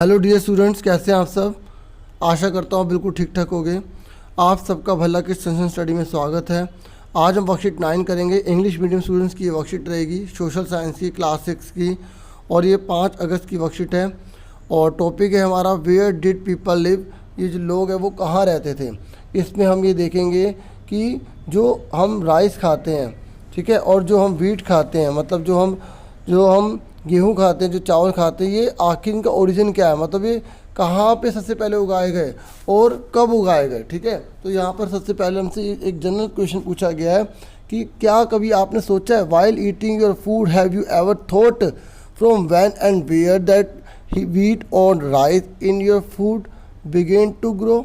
Hello dear students, कैसे हैं आप सब। आशा करता हूँ बिल्कुल ठीक ठाक होंगे। आप सबका भला किस सेंशन स्टडी में स्वागत है। आज हम वर्कशीट 9 करेंगे। इंग्लिश मीडियम स्टूडेंट्स की ये वर्कशीट रहेगी, सोशल साइंस की क्लास 6 की, और ये 5 अगस्त की वर्कशीट है। और टॉपिक है हमारा वेयर डिड पीपल लिव। ये जो लोग हैं वो कहाँ रहते थे। इसमें हम ये देखेंगे कि जो हम राइस खाते हैं, ठीक है, और जो हम वीट खाते हैं, मतलब जो हम गेहूँ खाते हैं, जो चावल खाते हैं, ये आखिर इनका ओरिजिन क्या है, मतलब ये कहाँ पे सबसे पहले उगाए गए और कब उगाए गए। ठीक है, तो यहाँ पर सबसे पहले हमसे एक जनरल क्वेश्चन पूछा गया है कि क्या कभी आपने सोचा है, while eating your food have you ever thought from when and where that wheat और rice in your food began to grow.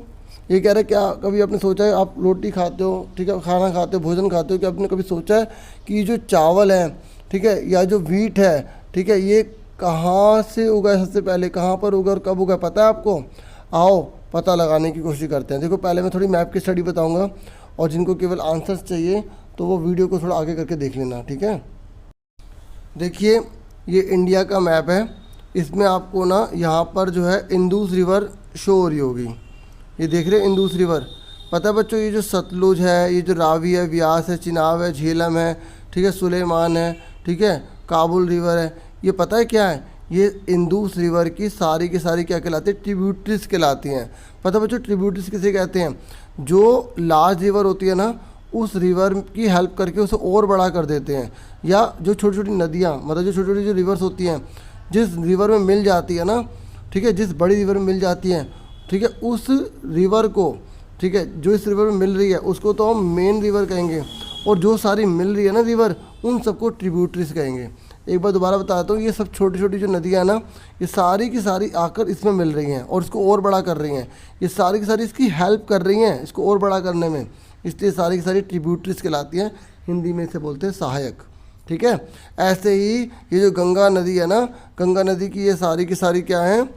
ये कह रहे हैं क्या कभी आपने सोचा है, आप रोटी खाते हो, ठीक है, खाना खाते हो, भोजन खाते हो, कि आपने कभी सोचा है कि जो चावल है, ठीक है, या जो व्हीट है, ठीक है, ये कहाँ से उगा, सबसे पहले कहाँ पर उगा और कब उगा, पता है आपको। आओ पता लगाने की कोशिश करते हैं। देखो पहले मैं थोड़ी मैप की स्टडी बताऊंगा, और जिनको केवल आंसर्स चाहिए तो वो वीडियो को थोड़ा आगे करके देख लेना, ठीक है। देखिए ये इंडिया का मैप है। इसमें आपको ना यहाँ पर जो है इंदुस रिवर शो हो रही होगी। ये देख रहे हैं इंदुस रिवर। पता है बच्चों, ये जो सतलुज है, ये जो रावी है, व्यास है, चिनाब है, झेलम है, ठीक है, सुलेमान है, ठीक है, काबुल रिवर है, ये पता है क्या है, ये इंदुस रिवर की सारी क्या कहलाती है, ट्रिब्यूटरीज कहलाती हैं। पता है बच्चों ट्रिब्यूटरीज किसे कहते हैं, जो लार्ज रिवर होती है ना, उस रिवर की हेल्प करके उसे और बड़ा कर देते हैं। या जो छोटी छोटी नदियाँ, मतलब जो छोटी छोटी जो रिवर्स होती हैं, जिस रिवर में मिल जाती है ना, ठीक है, जिस बड़ी रिवर में मिल जाती हैं, ठीक है, उस रिवर को, ठीक है, जो इस रिवर में मिल रही है उसको तो हम मेन रिवर कहेंगे, और जो सारी मिल रही है ना रिवर, उन सबको ट्रिब्यूटरीज कहेंगे। एक बार दोबारा बताता हूँ, ये सब छोटी छोटी जो नदियाँ ना, ये सारी की सारी आकर इसमें मिल रही हैं और इसको और बड़ा कर रही हैं। ये सारी की सारी इसकी हेल्प कर रही हैं इसको और बड़ा करने में, इसलिए सारी की सारी ट्रिब्यूटरीज कहलाती हैं। हिंदी में इसे बोलते हैं सहायक, ठीक है। ऐसे ही ये जो गंगा नदी है ना, गंगा नदी की ये सारी की सारी क्या हैं,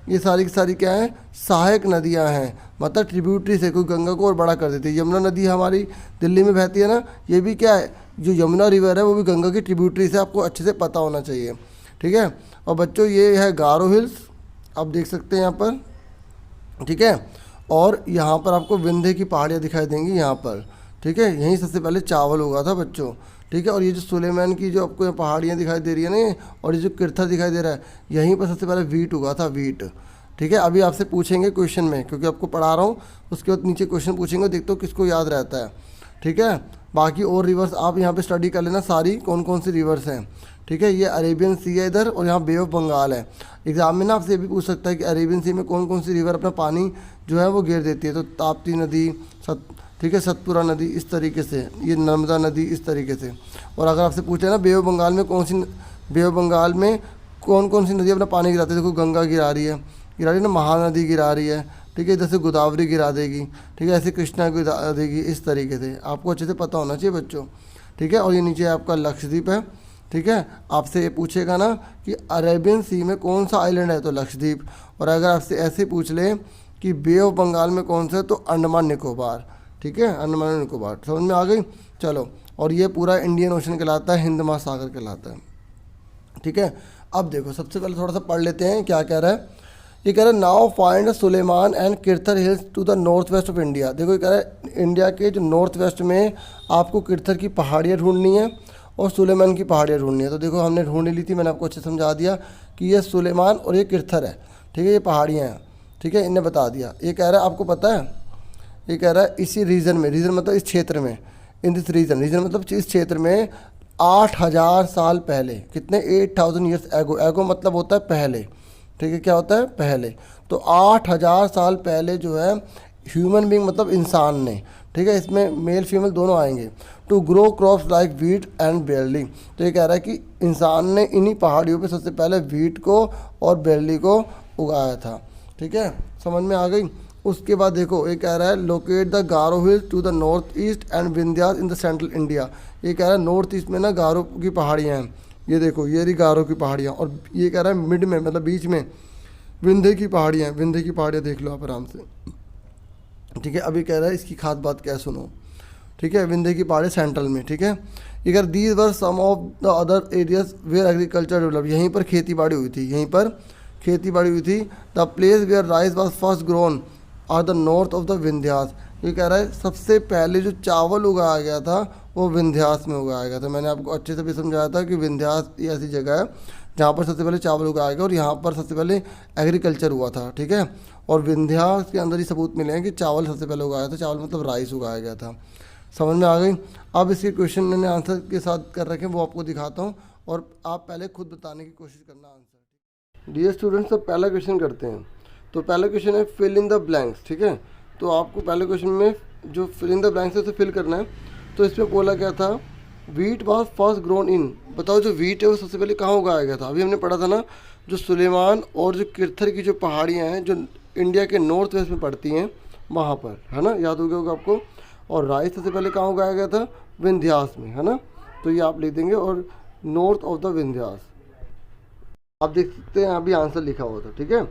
ये सारी की सारी क्या है, सहायक नदियां हैं, मतलब ट्रिब्यूटरी से कोई गंगा को और बड़ा कर देती है। यमुना नदी हमारी दिल्ली में बहती है ना, ये भी क्या है, जो यमुना रिवर है वो भी गंगा की ट्रिब्यूटरी से, आपको अच्छे से पता होना चाहिए, ठीक है। और बच्चों ये है गारो हिल्स, आप देख सकते हैं यहाँ पर, ठीक है। और यहाँ पर आपको विंध्य की पहाड़ियाँ दिखाई देंगी यहाँ पर, ठीक है, यहीं सबसे पहले चावल उगा था बच्चों, ठीक है। और ये जो सुलेमान की जो आपको पहाड़ियाँ दिखाई दे रही है ना, और ये जो किरथर दिखाई दे रहा है, यहीं पर सबसे पहले वीट उगा था, वीट, ठीक है। अभी आपसे पूछेंगे क्वेश्चन में, क्योंकि आपको पढ़ा रहा हूँ, उसके बाद नीचे क्वेश्चन पूछेंगे, देखते हो किसको याद रहता है, ठीक है। बाकी और रिवर्स आप यहाँ पे स्टडी कर लेना, सारी कौन कौन सी रिवर्स हैं, ठीक है। ये अरेबियन सी है इधर, और यहाँ बे ऑफ बंगाल है। एग्जाम में ना आपसे ये भी पूछ सकता है कि अरेबियन सी में कौन कौन सी रिवर अपना पानी जो है वो घेर देती है, तो ताप्ती नदी, ठीक है, सतपुरा नदी, इस तरीके से, ये नर्मदा नदी, इस तरीके से। और अगर आपसे पूछे ना बे ऑफ बंगाल में बे ऑफ बंगाल में कौन कौन सी नदी अपना पानी गिराती है, देखो गंगा गिरा रही है ना, महानदी गिरा रही है, ठीक है, इधर से गोदावरी गिरा देगी, ठीक है, ऐसे कृष्णा गिरा देगी, इस तरीके से आपको अच्छे से पता होना चाहिए बच्चों, ठीक है। और ये नीचे आपका लक्षद्वीप है, ठीक है। आपसे ये पूछेगा ना कि अरेबियन सी में कौन सा आइलैंड है, तो लक्षद्वीप। और अगर आपसे ऐसे पूछ ले कि बे ऑफ बंगाल में कौन सा है, तो अंडमान निकोबार, ठीक है, अंडमान निकोबार। समझ में आ गई, चलो। और ये पूरा इंडियन ओशन कहलाता है, हिंद महासागर कहलाता है, ठीक है। अब देखो सबसे पहले थोड़ा सा पढ़ लेते हैं क्या कह रहा है। ये कह रहा है now find Sulaiman and Kirthar hills to the north west of India. देखो ये कह रहा है इंडिया के जो नॉर्थ वेस्ट में आपको किरथर की पहाड़ियाँ ढूंढनी है और सुलेमान की पहाड़ियाँ ढूंढनी है। तो देखो हमने ढूंढ ली थी, मैंने आपको अच्छे समझा दिया कि ये सुलेमान और ये किरथर है, ठीक है, ये पहाड़ियाँ हैं, ठीक है, इन्हें बता दिया। ये कह रहा है आपको पता है, ये कह रहा है इसी रीजन में, रीजन मतलब इस क्षेत्र में, इन दिस रीजन, रीजन मतलब इस क्षेत्र में 8000 साल पहले, कितने, 8000 ईयर्स एगो, एगो मतलब होता है पहले, ठीक है, क्या होता है पहले। तो 8000 साल पहले जो है ह्यूमन बींग मतलब इंसान ने, ठीक है, इसमें मेल फीमेल दोनों आएंगे, to grow crops like wheat and barley. तो ये कह रहा है कि इंसान ने इन्हीं पहाड़ियों पे सबसे पहले वीट को और बेरली को उगाया था, ठीक है, समझ में आ गई। उसके बाद देखो ये कह रहा है locate the Garo hills to the north east and Vindhyas in the central India. ये कह रहा है नॉर्थ ईस्ट में ना गारो की पहाड़ियाँ हैं, ये देखो ये रही गारो की पहाड़ियाँ, और ये कह रहा है मिड में मतलब बीच में विंध्य की पहाड़ियाँ हैं, विंध्य की पहाड़ियाँ देख लो आप आराम से, ठीक है। अभी कह रहा है इसकी खास बात क्या सुनो, ठीक है, विंध्य की पहाड़ी सेंट्रल में, ठीक है। ये कह these were some of the other areas where agriculture develop, यहीं पर खेती बाड़ी हुई थी, यहीं पर खेती बाड़ी हुई थी। The place where rice was first grown are the north of the Vindhyas. ये कह रहा है सबसे पहले जो चावल उगाया गया था वो विंध्यास में उगाया गया था। मैंने आपको अच्छे से भी समझाया था कि विंध्यास ये ऐसी जगह है जहाँ पर सबसे पहले चावल उगाया गया और यहाँ पर सबसे पहले एग्रीकल्चर हुआ था, ठीक है। और विंध्यास के अंदर ही सबूत मिले हैं कि चावल सबसे पहले उगाया था, चावल मतलब राइस उगाया गया था। समझ में आ गई। अब इसके क्वेश्चन मैंने आंसर के साथ कर रखे हैं, वो आपको दिखाता हूँ और आप पहले खुद बताने की कोशिश करना आंसर। डियर स्टूडेंट्स, अब पहला क्वेश्चन करते हैं। तो पहला क्वेश्चन है फिल इन द ब्लैंक्स, ठीक है। तो आपको पहले क्वेश्चन में जो फिल इन द ब्लैंक्स है उसे फिल करना है। तो इसमें बोला गया था wheat was first grown in. बताओ जो वीट है वो सबसे पहले कहाँ उगाया गया था। अभी हमने पढ़ा था ना, जो सुलेमान और जो किरथर की जो पहाड़ियाँ हैं जो इंडिया के नॉर्थ वेस्ट में पड़ती हैं वहाँ पर, है ना, याद हो गया होगा आपको। और राइस सबसे पहले कहाँ उगाया गया था, विंध्यास में, है ना। तो ये आप लिख देंगे और नॉर्थ ऑफ द विंध्यास। आप देख सकते हैं अभी आंसर लिखा हुआ था, ठीक है।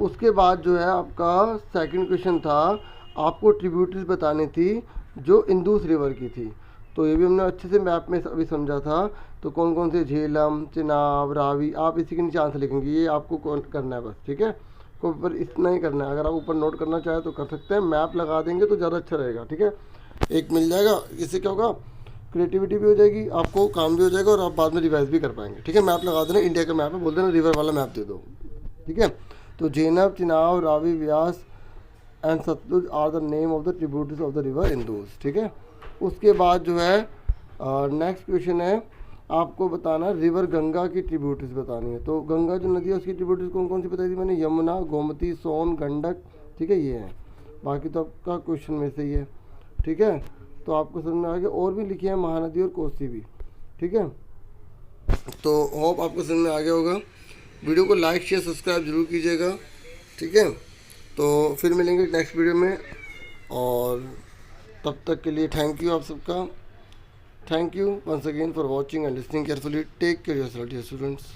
उसके बाद जो है आपका सेकंड क्वेश्चन था, आपको ट्रिब्यूटरीज बतानी थी जो इंदुस रिवर की थी। तो ये भी हमने अच्छे से मैप में अभी समझा था। तो कौन कौन से, झेलम, चिनाब, रावी, आप इसी के नीचे आंसर लिखेंगे, ये आपको करना है बस, ठीक है। को ऊपर इतना ही करना है। अगर आप ऊपर नोट करना चाहें तो कर सकते हैं, मैप लगा देंगे तो ज़्यादा अच्छा रहेगा, ठीक है। एक मिल जाएगा, इससे क्या होगा, क्रिएटिविटी भी हो जाएगी, आपको काम भी हो जाएगा और आप बाद में रिवाइज भी कर पाएंगे, ठीक है। मैप लगा देना, इंडिया का मैप है, बोल देना रिवर वाला मैप दे दो, ठीक है। तो Jhelum, Chenab, Ravi, Beas and Sutlej are the name of the tributaries of the river Indus, ठीक है। उसके बाद जो है नेक्स्ट क्वेश्चन है, आपको बताना रिवर गंगा की ट्रिब्यूटरीज बतानी है। तो गंगा जो नदी है उसकी ट्रिब्यूटरीज कौन कौन सी बताई थी मैंने, यमुना, गोमती, सोन, गंडक, ठीक है, ये है। बाकी तो आपका क्वेश्चन में से ही है, ठीक है। तो आपको समझ में आ गया, और भी लिखी है महानदी और कोसी भी, ठीक है। तो होप आपको समझ में आ गया होगा। वीडियो को लाइक शेयर सब्सक्राइब जरूर कीजिएगा, ठीक है। तो फिर मिलेंगे नेक्स्ट वीडियो में, और तब तक के लिए थैंक यू आप सबका। Thank you once again for watching and listening carefully. Take care of yourself, dear students.